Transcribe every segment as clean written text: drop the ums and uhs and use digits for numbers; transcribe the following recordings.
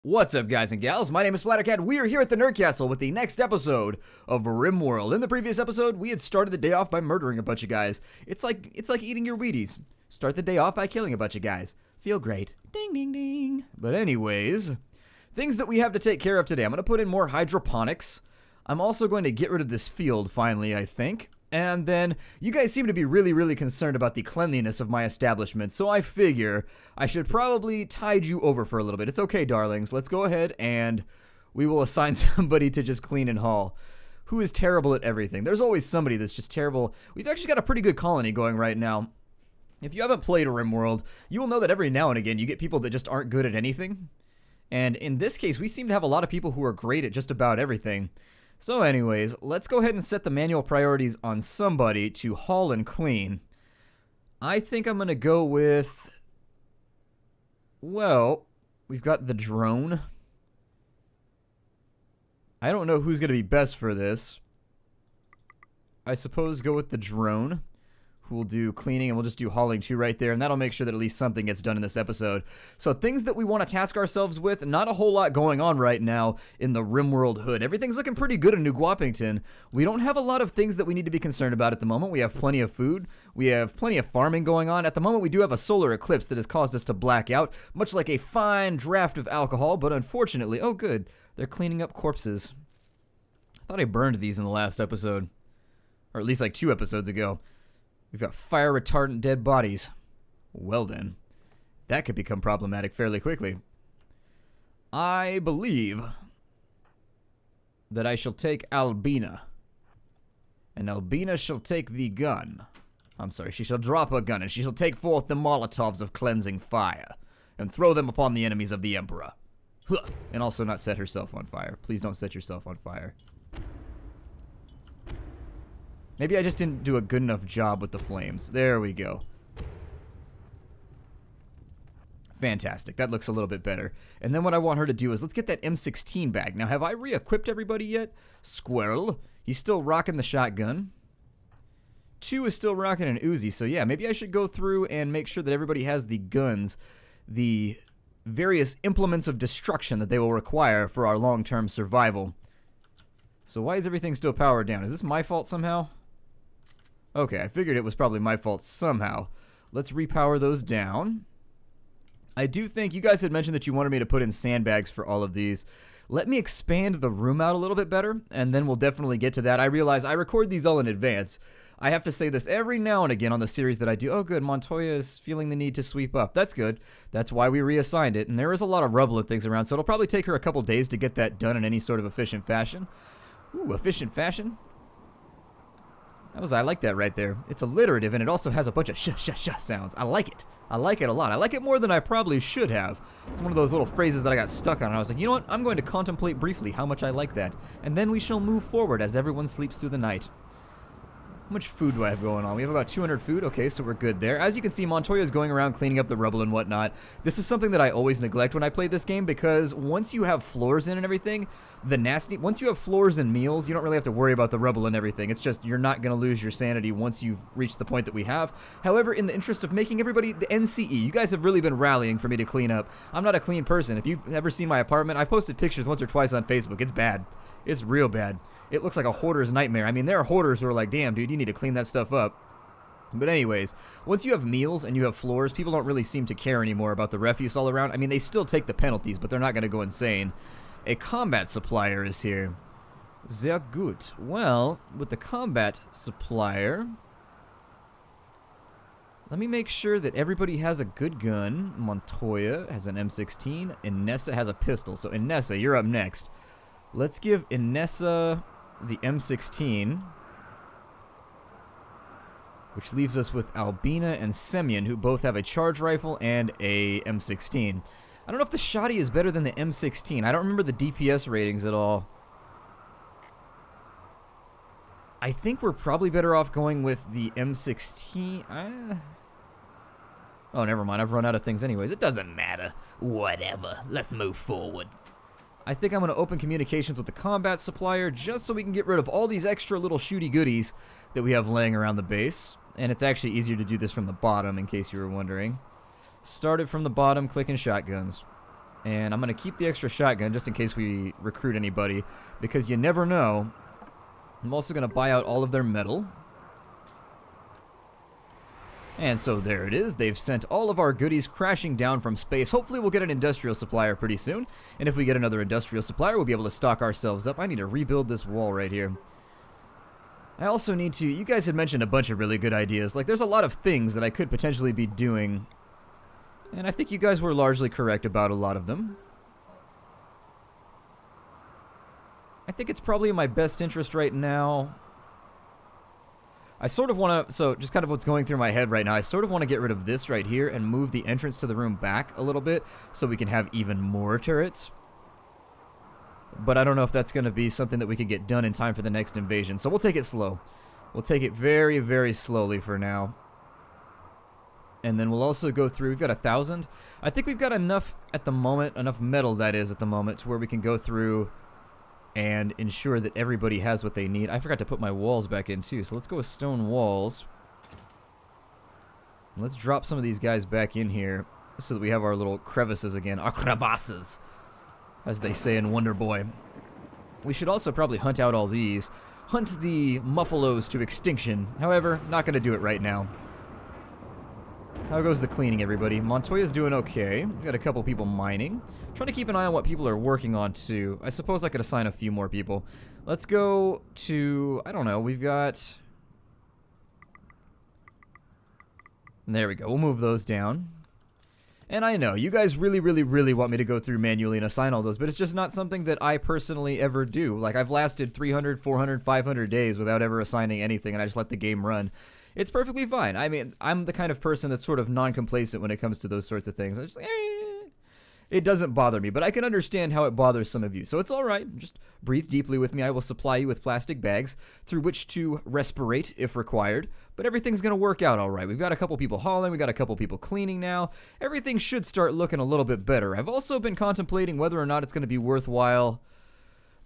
What's up, guys and gals? My name is Splattercat. We are here at the Nerd Castle with the next episode of Rimworld. In the previous episode, we had started the day off by murdering a bunch of guys. It's like eating your Wheaties. Start the day off by killing a bunch of guys. Feel great. Ding, ding, ding. But anyways, things that we have to take care of today. I'm going to put in more hydroponics. I'm also going to get rid of this field finally, I think. And then, you guys seem to be really concerned about the cleanliness of my establishment, so I figure I should probably tide you over for a little bit. It's okay, darlings. Let's go ahead and we will assign somebody to just clean and haul. Who is terrible at everything? There's always somebody that's just terrible. We've actually got a pretty good colony going right now. If you haven't played Rimworld, you will know that every now and again you get people that just aren't good at anything. And in this case, we seem to have a lot of people who are great at just about everything. So anyways, let's go ahead and set the manual priorities on somebody to haul and clean. I think I'm going to go with, well, we've got the drone. I don't know who's going to be best for this. I suppose go with the drone, who will do cleaning, and we'll just do hauling too right there, and that'll make sure that at least something gets done in this episode. So things that we want to task ourselves with, not a whole lot going on right now in the Rimworld hood. Everything's looking pretty good in New Guapington. We don't have a lot of things that we need to be concerned about at the moment. We have plenty of food. We have plenty of farming going on. At the moment, we do have a solar eclipse that has caused us to black out, much like a fine draft of alcohol, but unfortunately, oh good, they're cleaning up corpses. I thought I burned these in the last episode, or at least like 2 episodes ago. We've got fire retardant dead bodies. Well then, that could become problematic fairly quickly. I believe that I shall take Albina. And Albina shall take the gun. I'm sorry, she shall drop her gun, and she shall take forth the Molotovs of cleansing fire, and throw them upon the enemies of the Emperor. And also not set herself on fire. Please don't set yourself on fire. Maybe I just didn't do a good enough job with the flames. There we go. Fantastic. That looks a little bit better. And then what I want her to do is let's get that M16 back. Now, have I re-equipped everybody yet? Squirrel. He's still rocking the shotgun. 2 is still rocking an Uzi. So yeah, maybe I should go through and make sure that everybody has the guns, the various implements of destruction that they will require for our long-term survival. So why is everything still powered down? Is this my fault somehow? Okay, I figured it was probably my fault somehow. Let's repower those down. I do think you guys had mentioned that you wanted me to put in sandbags for all of these. Let me expand the room out a little bit better, and then we'll definitely get to that. I realize I record these all in advance. I have to say this every now and again on the series that I do. Oh good, Montoya is feeling the need to sweep up. That's good. That's why we reassigned it, and there is a lot of rubble and things around, so it'll probably take her a couple days to get that done in any sort of efficient fashion. Ooh, efficient fashion? I like that right there. It's alliterative, and it also has a bunch of sh sounds. I like it. I like it a lot. I like it more than I probably should have. It's one of those little phrases that I got stuck on, and I was like, you know what? I'm going to contemplate briefly how much I like that. And then we shall move forward as everyone sleeps through the night. How much food do I have going on? We have about 200 food. Okay, so we're good there. As you can see, Montoya is going around cleaning up the rubble and whatnot. This is something that I always neglect when I play this game because once you have floors in and everything, once you have floors and meals, you don't really have to worry about the rubble and everything. It's just you're not going to lose your sanity once you've reached the point that we have. However, in the interest of making everybody the NCE, you guys have really been rallying for me to clean up. I'm not a clean person. If you've ever seen my apartment, I've posted pictures once or twice on Facebook. It's bad. It's real bad. It looks like a hoarder's nightmare. I mean, there are hoarders who are like, damn, dude, you need to clean that stuff up. But anyways, once you have meals and you have floors, people don't really seem to care anymore about the refuse all around. I mean, they still take the penalties, but they're not going to go insane. A combat supplier is here. Sehr gut. Well, with the combat supplier, let me make sure that everybody has a good gun. Montoya has an M16. Inessa has a pistol. So Inessa, you're up next. Let's give Inessa the M16, which leaves us with Albina and Semyon, who both have a charge rifle and a M16. I don't know if the shotty is better than the M16. I don't remember the DPS ratings at all. I think we're probably better off going with the M16. Oh, never mind. I've run out of things anyways. It doesn't matter. Whatever. Let's move forward. I think I'm going to open communications with the combat supplier just so we can get rid of all these extra little shooty goodies that we have laying around the base. And it's actually easier to do this from the bottom, in case you were wondering. Start it from the bottom, clicking shotguns. And I'm going to keep the extra shotgun just in case we recruit anybody, because you never know. I'm also going to buy out all of their metal. And so there it is. They've sent all of our goodies crashing down from space. Hopefully we'll get an industrial supplier pretty soon. And if we get another industrial supplier, we'll be able to stock ourselves up. I need to rebuild this wall right here. I also need to... You guys had mentioned a bunch of really good ideas. Like, there's a lot of things that I could potentially be doing. And I think you guys were largely correct about a lot of them. I think it's probably in my best interest right now. I sort of want to, so just kind of what's going through my head right now, I sort of want to get rid of this right here and move the entrance to the room back a little bit so we can have even more turrets. But I don't know if that's going to be something that we can get done in time for the next invasion. So we'll take it slow. We'll take it very, very slowly for now. And then we'll also go through, we've got 1,000. I think we've got enough at the moment, enough metal that is at the moment, to where we can go through and ensure that everybody has what they need. I forgot to put my walls back in too, so let's go with stone walls. And let's drop some of these guys back in here so that we have our little crevices again. Our crevasses, as they say in Wonder Boy. We should also probably hunt out all these. Hunt the muffalos to extinction. However, not going to do it right now. How goes the cleaning, everybody? Montoya's doing okay. We've got a couple people mining. Trying to keep an eye on what people are working on, too. I suppose I could assign a few more people. Let's go to... I don't know. We've got... There we go. We'll move those down. And I know, you guys really, really, really want me to go through manually and assign all those, but it's just not something that I personally ever do. Like, I've lasted 300, 400, 500 days without ever assigning anything, and I just let the game run. It's perfectly fine. I mean, I'm the kind of person that's sort of non-complacent when it comes to those sorts of things. I'm just like, it doesn't bother me, but I can understand how it bothers some of you. So it's all right. Just breathe deeply with me. I will supply you with plastic bags through which to respirate if required, but everything's going to work out all right. We've got a couple people hauling. We've got a couple people cleaning now. Everything should start looking a little bit better. I've also been contemplating whether or not it's going to be worthwhile.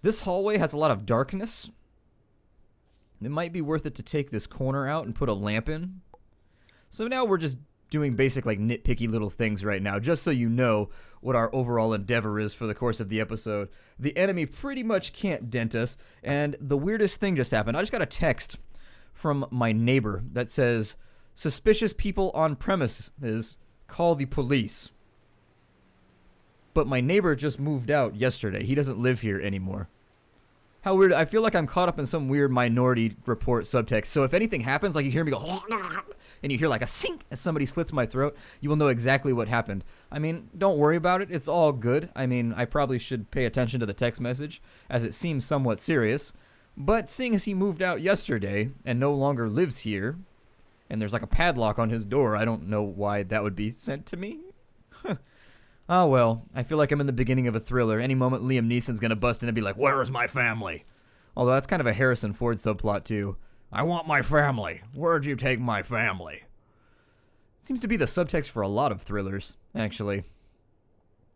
This hallway has a lot of darkness. It might be worth it to take this corner out and put a lamp in. So now we're just doing basic, like, nitpicky little things right now, just so you know what our overall endeavor is for the course of the episode. The enemy pretty much can't dent us, and the weirdest thing just happened. I just got a text from my neighbor that says, "Suspicious people on premises, call the police." But my neighbor just moved out yesterday. He doesn't live here anymore. How weird. I feel like I'm caught up in some weird Minority Report subtext. So if anything happens, like you hear me go, and you hear like a sink as somebody slits my throat, you will know exactly what happened. I mean, don't worry about it. It's all good. I mean, I probably should pay attention to the text message, as it seems somewhat serious. But seeing as he moved out yesterday and no longer lives here, and there's like a padlock on his door, I don't know why that would be sent to me. Oh well, I feel like I'm in the beginning of a thriller. Any moment Liam Neeson's gonna bust in and be like, "Where is my family?" Although that's kind of a Harrison Ford subplot too. "I want my family. Where'd you take my family?" It seems to be the subtext for a lot of thrillers, actually.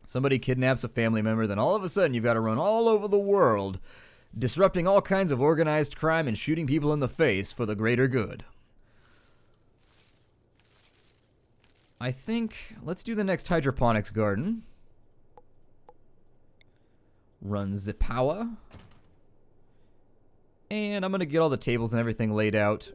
Somebody kidnaps a family member, then all of a sudden you've got to run all over the world, disrupting all kinds of organized crime and shooting people in the face for the greater good. I think, let's do the next hydroponics garden. Run Zipawa. And I'm going to get all the tables and everything laid out.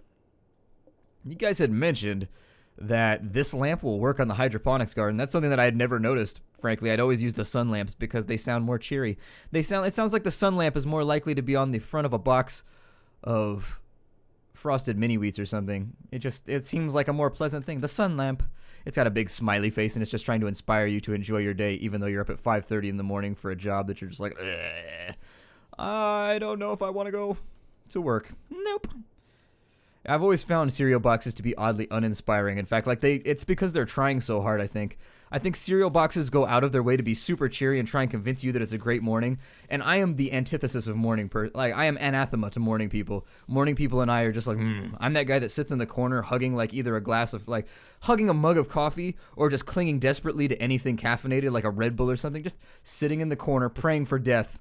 You guys had mentioned that this lamp will work on the hydroponics garden. That's something that I had never noticed, frankly. I'd always use the sun lamps because they sound more cheery. It sounds like the sun lamp is more likely to be on the front of a box of frosted mini wheats or something. It seems like a more pleasant thing. The sun lamp. It's got a big smiley face, and it's just trying to inspire you to enjoy your day, even though you're up at 5:30 in the morning for a job that you're just like, I don't know if I want to go to work. Nope. I've always found cereal boxes to be oddly uninspiring. In fact, it's because they're trying so hard, I think. I think cereal boxes go out of their way to be super cheery and try and convince you that it's a great morning. And I am the antithesis of morning I am anathema to morning people. Morning people and I are just like, I'm that guy that sits in the corner hugging like either a glass of, like, hugging a mug of coffee or just clinging desperately to anything caffeinated like a Red Bull or something. Just sitting in the corner praying for death.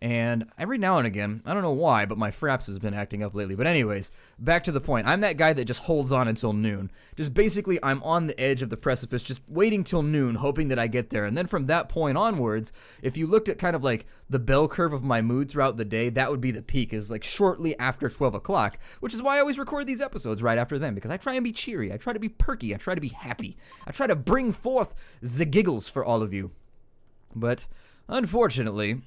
And every now and again, I don't know why, but my Fraps has been acting up lately. But anyways, back to the point. I'm that guy that just holds on until noon. Just basically, I'm on the edge of the precipice, just waiting till noon, hoping that I get there. And then from that point onwards, if you looked at kind of like the bell curve of my mood throughout the day, that would be the peak, is like shortly after 12 o'clock, which is why I always record these episodes right after them, because I try and be cheery. I try to be perky. I try to be happy. I try to bring forth the giggles for all of you. But unfortunately,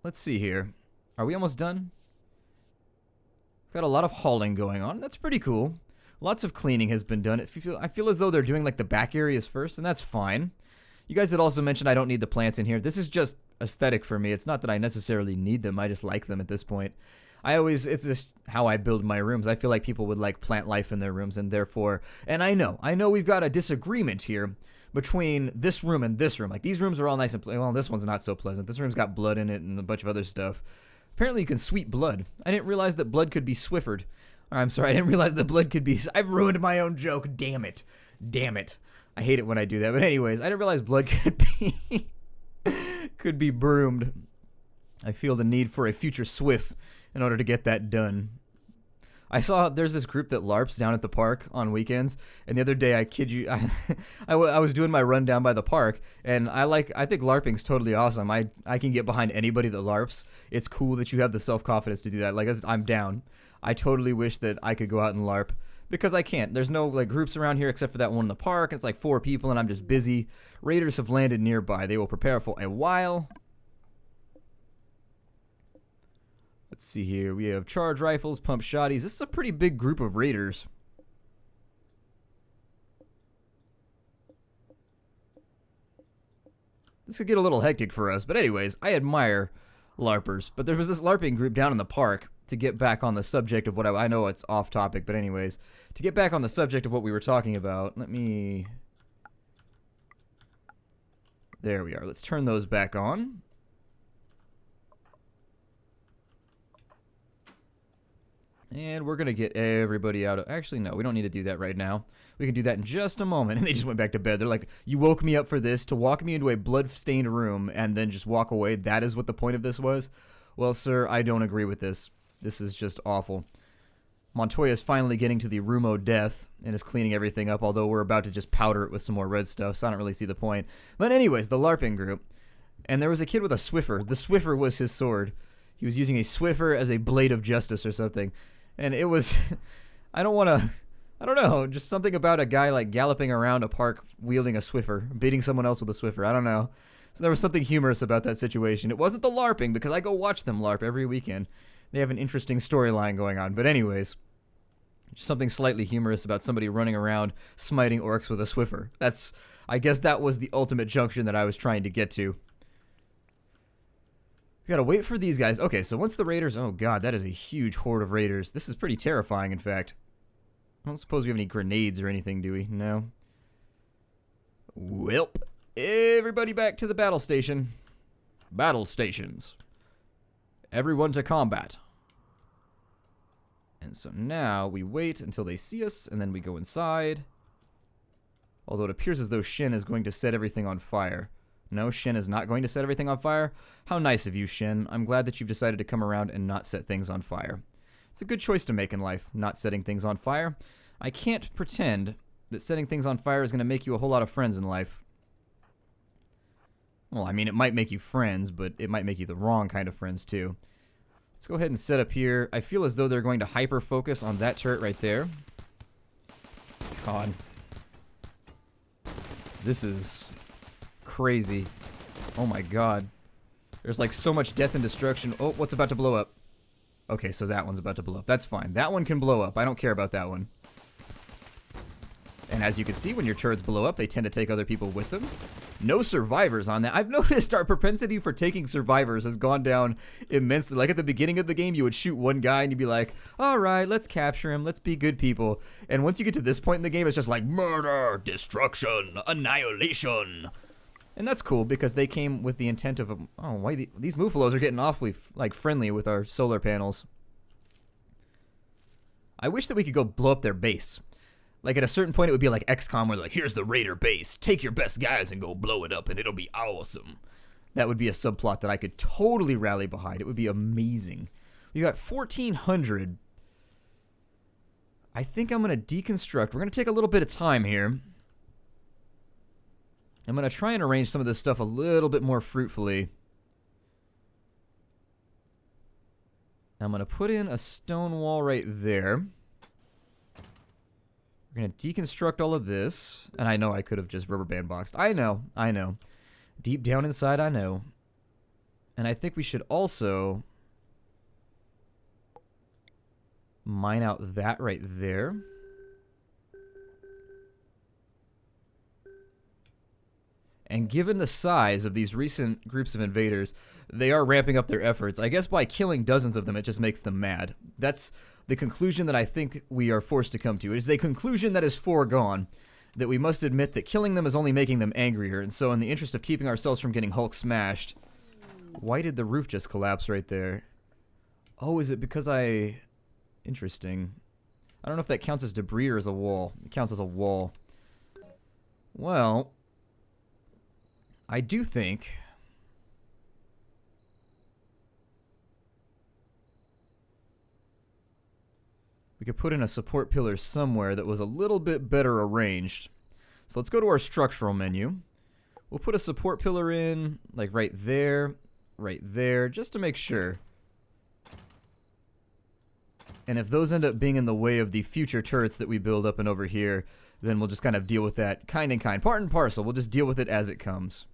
let's see here. Are we almost done? Got a lot of hauling going on. That's pretty cool. Lots of cleaning has been done. I feel as though they're doing like the back areas first, and that's fine. You guys had also mentioned I don't need the plants in here. This is just aesthetic for me. It's not that I necessarily need them. I just like them at this point. It's just how I build my rooms. I feel like people would like plant life in their rooms, and therefore, and I know we've got a disagreement here between this room and this room. Like, these rooms are all nice and well, this one's not so pleasant. This room's got blood in it and a bunch of other stuff. Apparently you can sweep blood. I didn't realize that blood could be swiffered. Or, I'm sorry, I didn't realize that blood could be... I've ruined my own joke. Damn it. I hate it when I do that. But anyways, I didn't realize blood could be broomed. I feel the need for a future Swift in order to get that done. I saw there's this group that LARPs down at the park on weekends, and the other day, I kid you, I was doing my run down by the park, and I think LARPing's totally awesome. I can get behind anybody that LARPs. It's cool that you have the self-confidence to do that. Like, I'm down. I totally wish that I could go out and LARP, because I can't. There's no like groups around here except for that one in the park, and it's like 4 people, and I'm just busy. Raiders have landed nearby. They will prepare for a while. Let's see here. We have charge rifles, pump shotties. This is a pretty big group of raiders. This could get a little hectic for us. But anyways, I admire LARPers. But there was this LARPing group down in the park, to get back on the subject of what I know it's off topic, but anyways, to get back on the subject of what we were talking about, there we are. Let's turn those back on. And we're going to get everybody out of... Actually, no, we don't need to do that right now. We can do that in just a moment. And they just went back to bed. They're like, you woke me up for this, to walk me into a blood-stained room and then just walk away. That is what the point of this was? Well, sir, I don't agree with this. This is just awful. Montoya is finally getting to the room o' death and is cleaning everything up, although we're about to just powder it with some more red stuff, so I don't really see the point. But anyways, the LARPing group. And there was a kid with a Swiffer. The Swiffer was his sword. He was using a Swiffer as a blade of justice or something. And it was, I don't know, just something about a guy like galloping around a park wielding a Swiffer, beating someone else with a Swiffer, I don't know. So there was something humorous about that situation. It wasn't the LARPing, because I go watch them LARP every weekend. They have an interesting storyline going on. But anyways, just something slightly humorous about somebody running around smiting orcs with a Swiffer. I guess that was the ultimate junction that I was trying to get to. We gotta wait for these guys. Okay, so once the raiders... Oh god, that is a huge horde of raiders. This is pretty terrifying, in fact. I don't suppose we have any grenades or anything, do we? No. Welp. Everybody back to the battle station. Battle stations. Everyone to combat. And so now we wait until they see us, and then we go inside. Although it appears as though Shin is going to set everything on fire. No, Shin is not going to set everything on fire. How nice of you, Shin. I'm glad that you've decided to come around and not set things on fire. It's a good choice to make in life, not setting things on fire. I can't pretend that setting things on fire is going to make you a whole lot of friends in life. Well, I mean, it might make you friends, but it might make you the wrong kind of friends, too. Let's go ahead and set up here. I feel as though they're going to hyper-focus on that turret right there. God. This is crazy. Oh my god. There's like so much death and destruction. Oh, what's about to blow up? Okay, so that one's about to blow up. That's fine. That one can blow up. I don't care about that one. And as you can see, when your turrets blow up, they tend to take other people with them. No survivors on that. I've noticed our propensity for taking survivors has gone down immensely. Like at the beginning of the game, you would shoot one guy and you'd be like, all right, let's capture him. Let's be good people. And once you get to this point in the game, it's just like murder, destruction, annihilation. And that's cool because they came with the intent of, oh, why these Muffalos are getting awfully like friendly with our solar panels. I wish that we could go blow up their base. Like, at a certain point, it would be like XCOM, where like, here's the Raider base. Take your best guys and go blow it up, and it'll be awesome. that would be a subplot that I could totally rally behind. It would be amazing. We got 1,400. I think I'm going to deconstruct. We're going to take a little bit of time here. I'm going to try and arrange some of this stuff a little bit more fruitfully. I'm going to put in a stone wall right there. We're going to deconstruct all of this. And I know I could have just rubber band boxed. I know. Deep down inside, I know. And I think we should also mine out that right there. And given the size of these recent groups of invaders, they are ramping up their efforts. I guess by killing dozens of them, it just makes them mad. That's the conclusion that I think we are forced to come to. It is a conclusion that is foregone, that we must admit that killing them is only making them angrier. And so in the interest of keeping ourselves from getting Hulk smashed... Why did the roof just collapse right there? Oh, is it because I... Interesting. I don't know if that counts as debris or as a wall. It counts as a wall. Well... I do think... we could put in a support pillar somewhere that was a little bit better arranged. So let's go to our structural menu. We'll put a support pillar in, like right there, just to make sure. And if those end up being in the way of the future turrets that we build up and over here, then we'll just kind of deal with that kind and kind. Part and parcel, we'll just deal with it as it comes.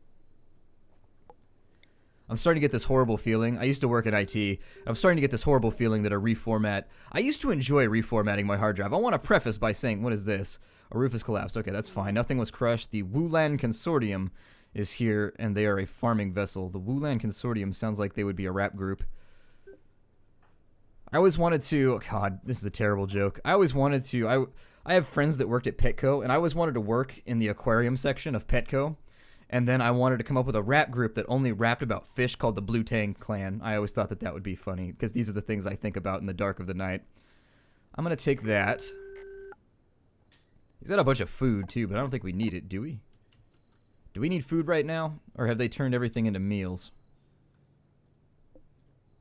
I'm starting to get this horrible feeling. I used to work in IT. I'm starting to get this horrible feeling that a reformat... I used to enjoy reformatting my hard drive. I want to preface by saying, what is this? A roof has collapsed. Okay, that's fine. Nothing was crushed. The Wulan Consortium is here, and they are a farming vessel. The Wulan Consortium sounds like they would be a rap group. I always wanted to... Oh God, this is a terrible joke. I always wanted to... I have friends that worked at Petco, and I always wanted to work in the aquarium section of Petco. And then I wanted to come up with a rap group that only rapped about fish called the Blue Tang Clan. I always thought that that would be funny, because these are the things I think about in the dark of the night. I'm going to take that. He's got a bunch of food, too, but I don't think we need it, do we? Do we need food right now? Or have they turned everything into meals?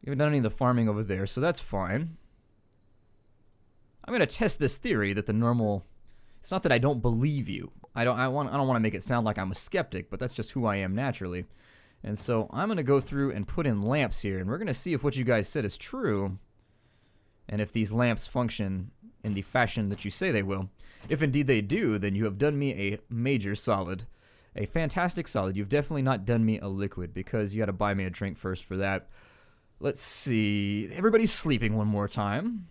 We haven't done any of the farming over there, so that's fine. I'm going to test this theory that the normal... It's not that I don't believe you. I don't want to make it sound like I'm a skeptic, but that's just who I am naturally. And so I'm going to go through and put in lamps here, and we're going to see if what you guys said is true, and if these lamps function in the fashion that you say they will. If indeed they do, then you have done me a major solid. A fantastic solid. You've definitely not done me a liquid, because you got to buy me a drink first for that. Let's see. Everybody's sleeping one more time.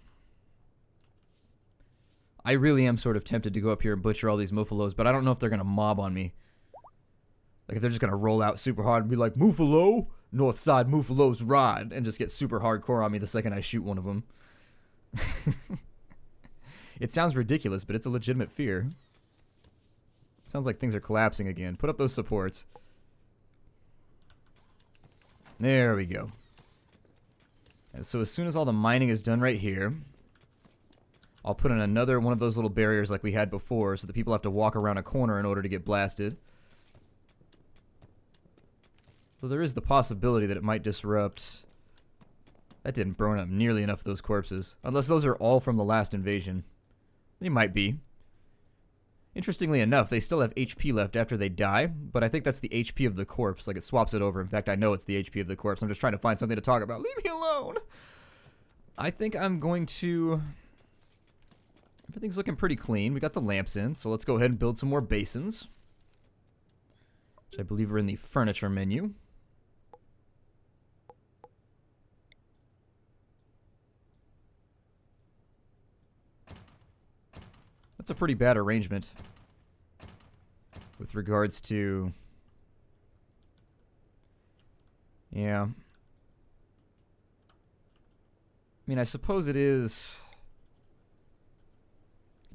I really am sort of tempted to go up here and butcher all these Muffalos, but I don't know if they're going to mob on me. Like, if they're just going to roll out super hard and be like, Muffalo, north side Muffalo's ride, and just get super hardcore on me the second I shoot one of them. It sounds ridiculous, but it's a legitimate fear. It sounds like things are collapsing again. Put up those supports. There we go. And so as soon as all the mining is done right here... I'll put in another one of those little barriers like we had before so that people have to walk around a corner in order to get blasted. So there is the possibility that it might disrupt... That didn't burn up nearly enough of those corpses. Unless those are all from the last invasion. They might be. Interestingly enough, they still have HP left after they die, but I think that's the HP of the corpse. Like, it swaps it over. In fact, I know it's the HP of the corpse. I'm just trying to find something to talk about. Leave me alone! I think I'm going to... Everything's looking pretty clean. We got the lamps in, so let's go ahead and build some more basins. Which I believe are in the furniture menu. That's a pretty bad arrangement with regards to... Yeah. I mean, I suppose it is...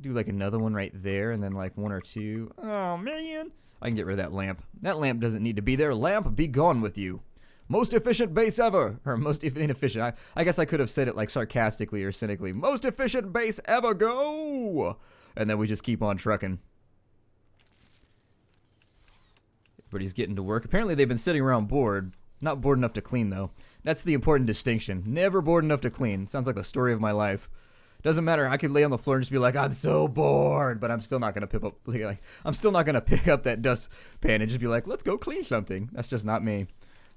Do like another one right there, and then like one or two. Oh man, I can get rid of that lamp. That lamp doesn't need to be there. Lamp, be gone with you. Most efficient base ever, or most inefficient. I guess I could have said it like sarcastically or cynically. Most efficient base ever, go! And then we just keep on trucking. Everybody's getting to work. Apparently they've been sitting around bored. Not bored enough to clean, though. That's the important distinction. Never bored enough to clean. Sounds like the story of my life. Doesn't matter. I could lay on the floor and just be like, I'm so bored, but I'm still not gonna I'm still not gonna pick up that dustpan and just be like, let's go clean something. That's just not me.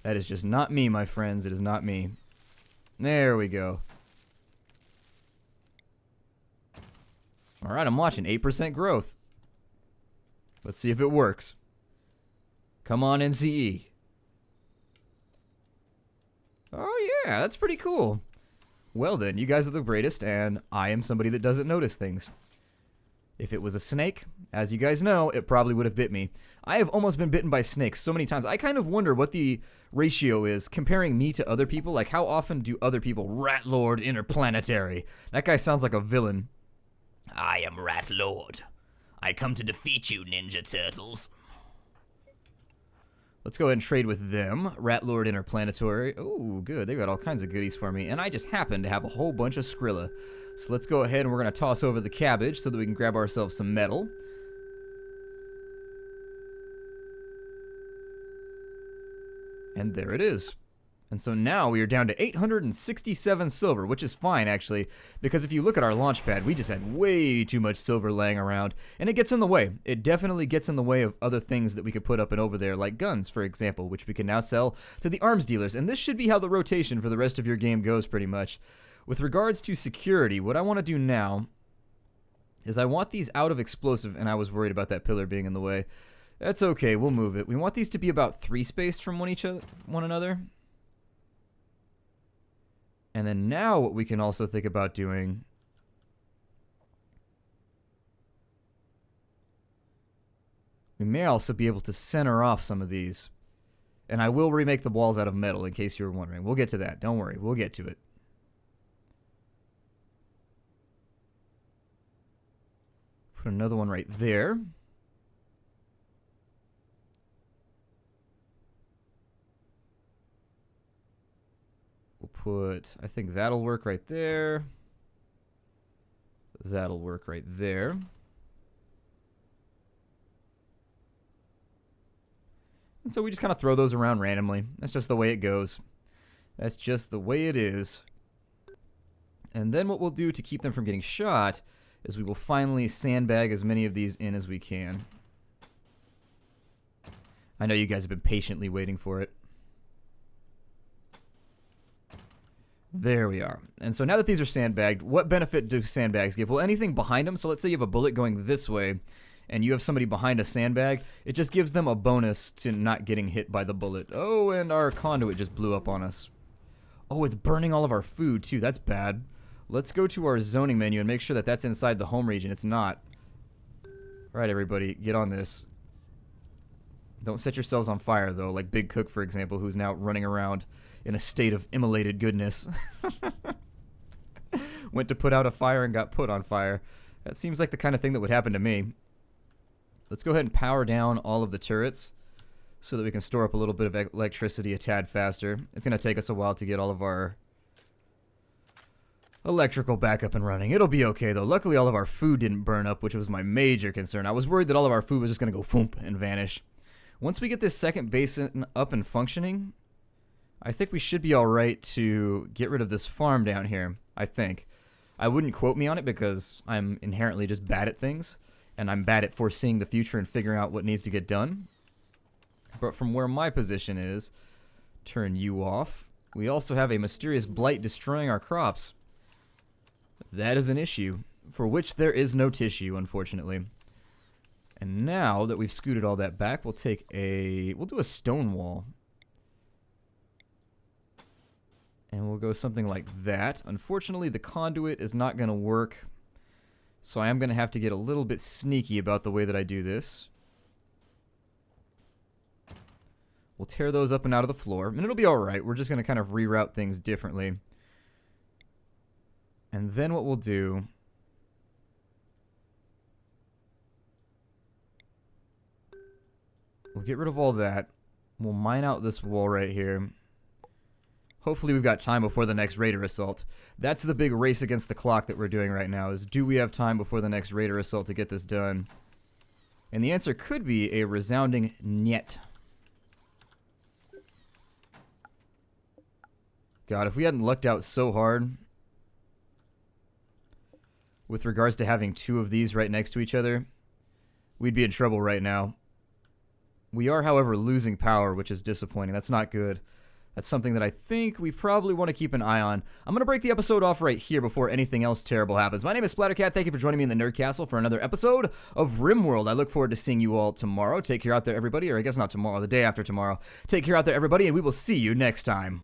That is just not me, my friends. It is not me. There we go. All right, I'm watching 8% growth. Let's see if it works. Come on, NCE. Oh yeah, that's pretty cool. Well then, you guys are the greatest, and I am somebody that doesn't notice things. If it was a snake, as you guys know, it probably would have bit me. I have almost been bitten by snakes so many times. I kind of wonder what the ratio is comparing me to other people. Like, how often do other people, Rat Lord Interplanetary? That guy sounds like a villain. I am Rat Lord. I come to defeat you, Ninja Turtles. Let's go ahead and trade with them. Rat Lord Interplanetary. Oh, good. They've got all kinds of goodies for me. And I just happen to have a whole bunch of Skrilla. So let's go ahead and we're going to toss over the cabbage so that we can grab ourselves some metal. And there it is. And so now we are down to 867 silver, which is fine, actually, because if you look at our launch pad, we just had way too much silver laying around, and it gets in the way. It definitely gets in the way of other things that we could put up and over there, like guns, for example, which we can now sell to the arms dealers, and this should be how the rotation for the rest of your game goes, pretty much. With regards to security, what I want to do now is I want these out of explosive, and I was worried about that pillar being in the way. That's okay, we'll move it. We want these to be about 3 spaced from one another. And then now what we can also think about doing we may also be able to center off some of these. And I will remake the walls out of metal in case you were wondering. We'll get to that. Don't worry. We'll get to it. Put another one right there. I think that'll work right there. That'll work right there. And so we just kind of throw those around randomly. That's just the way it goes. That's just the way it is. And then what we'll do to keep them from getting shot is we will finally sandbag as many of these in as we can. I know you guys have been patiently waiting for it. There we are. And so now that these are sandbagged, what benefit do sandbags give? Well, anything behind them. So let's say you have a bullet going this way and you have somebody behind a sandbag. It just gives them a bonus to not getting hit by the bullet. Oh, and our conduit just blew up on us. Oh, it's burning all of our food too. That's bad. Let's go to our zoning menu and make sure that that's inside the home region. It's not. All right, everybody, get on this. Don't set yourselves on fire, though, like Big Cook, for example, who's now running around in a state of immolated goodness. Went to put out a fire and got put on fire. That seems like the kind of thing that would happen to me. Let's go ahead and power down all of the turrets so that we can store up a little bit of electricity a tad faster. It's going to take us a while to get all of our electrical back up and running. It'll be okay, though. Luckily, all of our food didn't burn up, which was my major concern. I was worried that all of our food was just going to go foomp and vanish. Once we get this second basin up and functioning, I think we should be alright to get rid of this farm down here, I think. I wouldn't quote me on it because I'm inherently just bad at things, and I'm bad at foreseeing the future and figuring out what needs to get done. But from where my position is, turn you off. We also have a mysterious blight destroying our crops. That is an issue, for which there is no tissue, unfortunately. And now that we've scooted all that back, we'll do a stone wall. And we'll go something like that. Unfortunately, the conduit is not going to work. So I am going to have to get a little bit sneaky about the way that I do this. We'll tear those up and out of the floor. And it'll be alright. We're just going to kind of reroute things differently. And then what we'll do... we'll get rid of all that. We'll mine out this wall right here. Hopefully we've got time before the next raider assault. That's the big race against the clock that we're doing right now, is do we have time before the next raider assault to get this done? And the answer could be a resounding niet. God, if we hadn't lucked out so hard with regards to having 2 of these right next to each other, we'd be in trouble right now. We are, however, losing power, which is disappointing. That's not good. That's something that I think we probably want to keep an eye on. I'm going to break the episode off right here before anything else terrible happens. My name is Splattercat. Thank you for joining me in the Nerd Castle for another episode of Rimworld. I look forward to seeing you all tomorrow. Take care out there, everybody. Or I guess not tomorrow, the day after tomorrow. Take care out there, everybody, and we will see you next time.